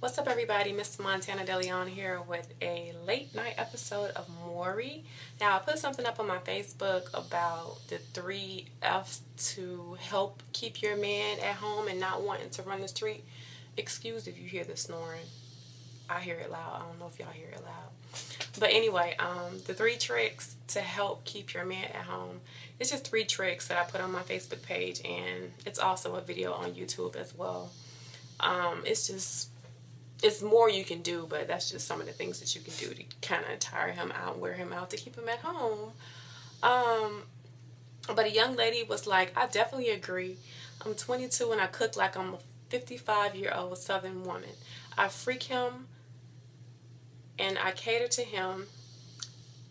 What's up, everybody? Miss Montana DeLeon here with a late night episode of Maury. Now, I put something up on my Facebook about the 3 F's to help keep your man at home and not wanting to run the street. Excuse if you hear the snoring. I hear it loud. I don't know if y'all hear it loud. But anyway, the 3 tricks to help keep your man at home. It's just 3 tricks that I put on my Facebook page, and it's also a video on YouTube as well. It's more you can do, but that's just some of the things that you can do to kind of tire him out, wear him out, to keep him at home. But a young lady was like, I definitely agree. I'm 22 and I cook like I'm a 55-year-old Southern woman. I freak him and I cater to him,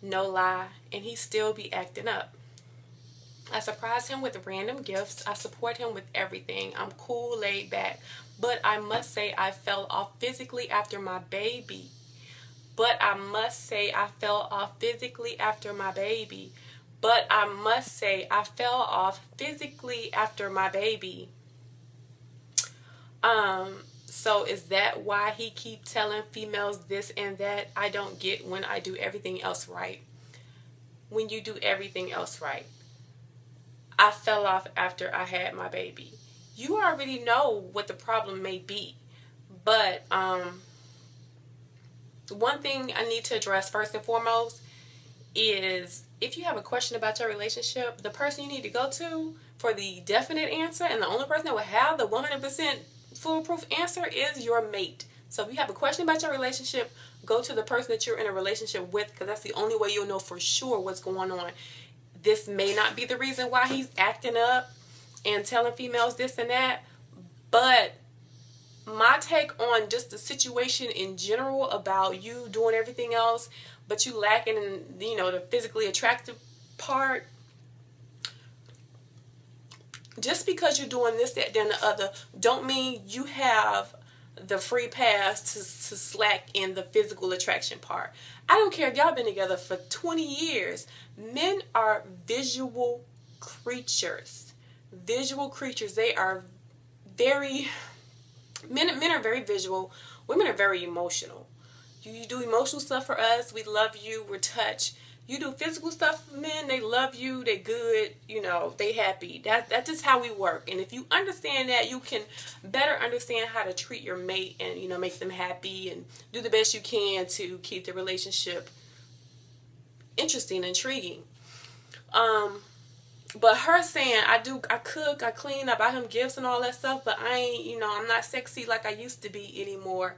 no lie, and he still be acting up. I surprise him with random gifts. I support him with everything. I'm cool, laid back. But I must say I fell off physically after my baby. But I must say I fell off physically after my baby. But I must say I fell off physically after my baby. So is that why he keep telling females this and that? I don't get when I do everything else right. When you do everything else right. I fell off after I had my baby. You already know what the problem may be. But one thing I need to address first and foremost is if you have a question about your relationship, the person you need to go to for the definite answer and the only person that will have the 100% foolproof answer is your mate. So if you have a question about your relationship, go to the person that you're in a relationship with, because that's the only way you'll know for sure what's going on. This may not be the reason why he's acting up and telling females this and that, but my take on just the situation in general about you doing everything else, but you lacking in, the physically attractive part. Just because you're doing this, that, then the other, don't mean you have the free pass to slack in the physical attraction part. I don't care if y'all been together for 20 years. Men are visual creatures. Visual creatures. They are men are very visual. Women are very emotional. You do emotional stuff for us. We love you. We're touched. You do physical stuff for men. They love you. They good. They happy. That's just how we work. And if you understand that, you can better understand how to treat your mate and, make them happy and do the best you can to keep the relationship interesting, intriguing. But her saying, I cook, I clean, I buy him gifts and all that stuff, but I ain't, I'm not sexy like I used to be anymore.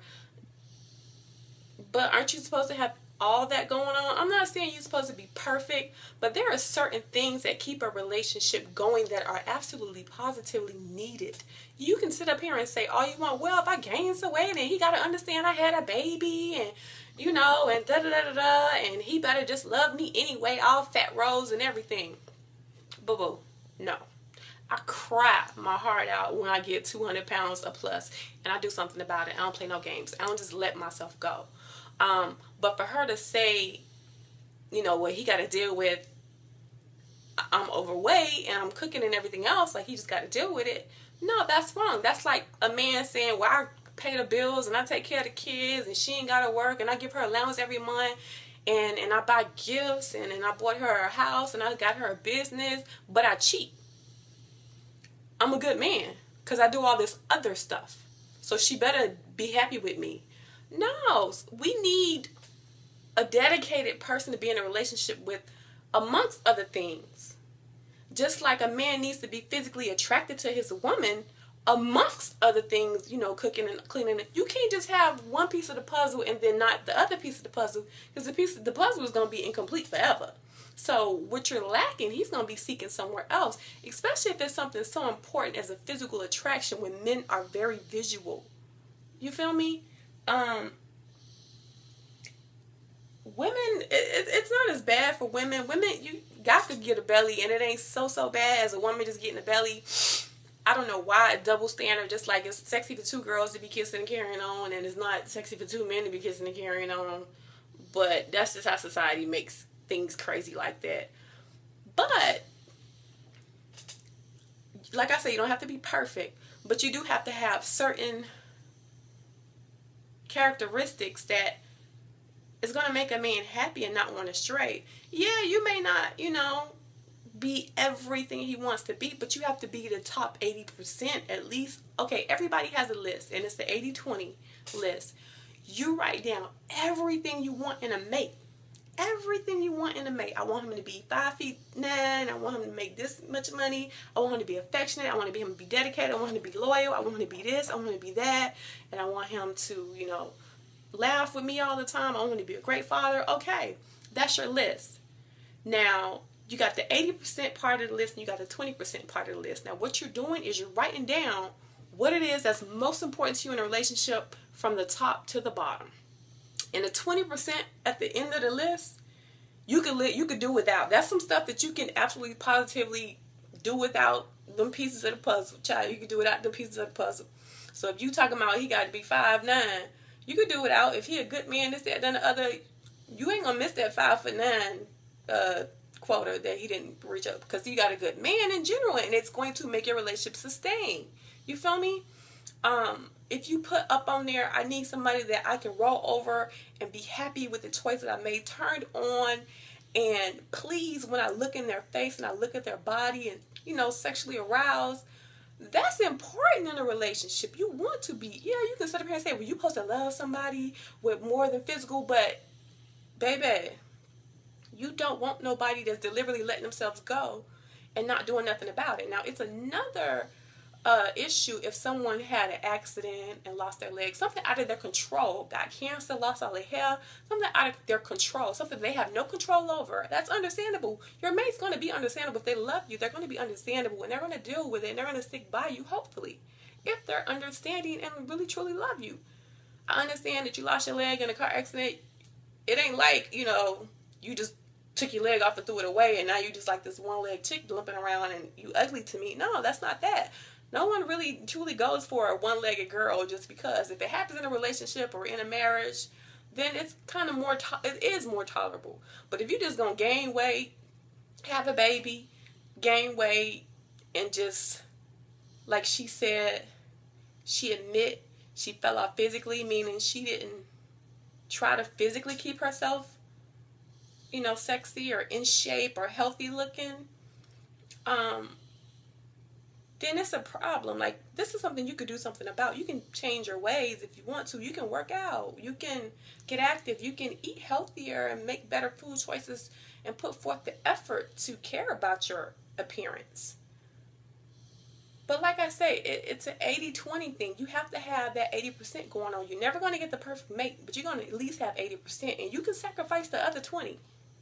But aren't you supposed to have all that going on? I'm not saying you're supposed to be perfect, but there are certain things that keep a relationship going that are absolutely positively needed. You can sit up here and say all you want, well, if I gain some weight, and he got to understand I had a baby, and and da-da-da-da-da, and he better just love me anyway, all fat rolls and everything. Boo-boo. No. I cry my heart out when I get 200 pounds or plus, and I do something about it. I don't play no games. I don't just let myself go. But for her to say, what he got to deal with, I'm overweight and I'm cooking and everything else, like he just got to deal with it. No, that's wrong. That's like a man saying, well, I pay the bills and I take care of the kids and she ain't got to work and I give her allowance every month and I buy gifts and I bought her a house and I got her a business, but I cheat. I'm a good man because I do all this other stuff. So she better be happy with me. No, we need a dedicated person to be in a relationship with, amongst other things. Just like a man needs to be physically attracted to his woman, amongst other things, cooking and cleaning. You can't just have one piece of the puzzle and then not the other piece of the puzzle, because the piece of the puzzle is going to be incomplete forever. So what you're lacking, he's going to be seeking somewhere else, especially if there's something so important as a physical attraction when men are very visual. You feel me? Women, it's not as bad for women. Women, you got to get a belly, and it ain't so bad as a woman just getting a belly. I don't know why a double standard, just like it's sexy for 2 girls to be kissing and carrying on, and it's not sexy for 2 men to be kissing and carrying on. But that's just how society makes things crazy like that. But like I said, you don't have to be perfect, but you do have to have certain characteristics that is going to make a man happy and not want to stray. Yeah, you may not, be everything he wants to be, but you have to be the top 80% at least. Okay, everybody has a list, and it's the 80-20 list. You write down everything you want in a mate. Everything you want in a mate. I want him to be 5'9". I want him to make this much money. I want him to be affectionate. I want him to be dedicated. I want him to be loyal. I want him to be this. I want him to be that. And I want him to, laugh with me all the time. I want him to be a great father. Okay, that's your list. Now, you got the 80% part of the list and you got the 20% part of the list. Now, what you're doing is you're writing down what it is that's most important to you in a relationship from the top to the bottom. And the 20% at the end of the list, you could do without. That's some stuff that you can absolutely positively do without them pieces of the puzzle. Child, you can do without the pieces of the puzzle. So if you talking about he got to be 5'9", you could do without. If he a good man, this, that, and the other, you ain't gonna miss that 5'9" quota that he didn't reach up, because you got a good man in general, and it's going to make your relationship sustain. You feel me? If you put up on there, I need somebody that I can roll over and be happy with the choice that I made, turned on and pleased when I look in their face and I look at their body and, sexually aroused, that's important in a relationship. You want to be, you can sit up here and say, well, you're supposed to love somebody with more than physical, but baby, you don't want nobody that's deliberately letting themselves go and not doing nothing about it. Now, it's another issue if someone had an accident and lost their leg, something out of their control, got cancer, lost all their hair, something out of their control, something they have no control over. That's understandable. Your mate's going to be understandable. If they love you, they're going to be understandable, and they're going to deal with it, and they're going to stick by you, hopefully, if they're understanding and really truly love you. I understand that you lost your leg in a car accident. It ain't like, you just took your leg off and threw it away, and now you just like this one-leg chick limping around and you ugly to me. No, that's not that. No one really truly goes for a one-legged girl just because. If it happens in a relationship or in a marriage, then it's kind of it is more tolerable. But if you're just going to gain weight, have a baby, gain weight, and just, like she said, she admit she fell off physically, meaning she didn't try to physically keep herself, sexy or in shape or healthy looking, then it's a problem. Like, this is something you could do something about. You can change your ways if you want to. You can work out. You can get active. You can eat healthier and make better food choices and put forth the effort to care about your appearance. But like I say, it's an 80-20 thing. You have to have that 80% going on. You're never going to get the perfect mate, but you're going to at least have 80%. And you can sacrifice the other 20.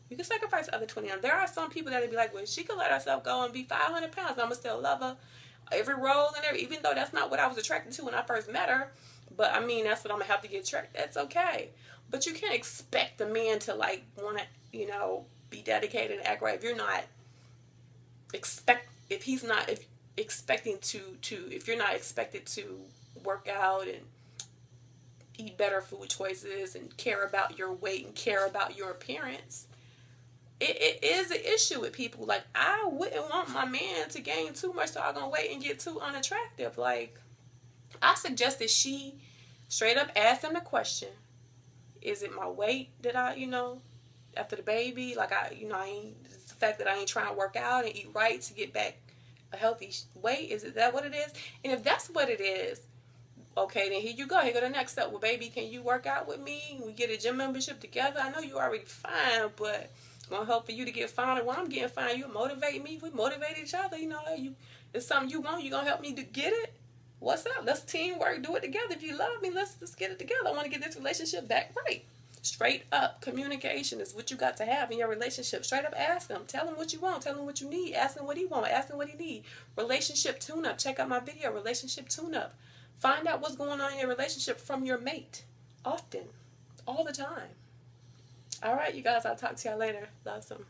You can sacrifice the other 20. Now, there are some people that would be like, well, she could let herself go and be 500 pounds. I'm going to still love her. Every role and every, even though that's not what I was attracted to when I first met her. But, I mean, that's what I'm going to have to get attracted. That's okay. But you can't expect a man to, like, want to, be dedicated and act right if you're not if he's not expected to work out and eat better food choices and care about your weight and care about your appearance. It is an issue with people. Like, I wouldn't want my man to gain too much so I'm going to wait and get too unattractive. Like, I suggest that she straight up ask him the question, is it my weight that I, after the baby, like it's the fact that I ain't trying to work out and eat right to get back a healthy weight? Is that what it is? And if that's what it is, okay, then here you go. Here go the next step. Well, baby, can you work out with me? We get a gym membership together. I know you already fine, but gonna help for you to get finer. When I'm getting fine, you motivate me. We motivate each other. It's something you want. You gonna help me to get it. What's up? Let's teamwork. Do it together. If you love me, let's get it together. I want to get this relationship back right. Straight up communication is what you got to have in your relationship. Straight up ask him. Tell him what you want. Tell him what you need. Ask him what he want. Ask him what he need. Relationship tune-up. Check out my video, relationship tune-up. Find out what's going on in your relationship from your mate. Often. All the time. All right, you guys. I'll talk to y'all later. Love some.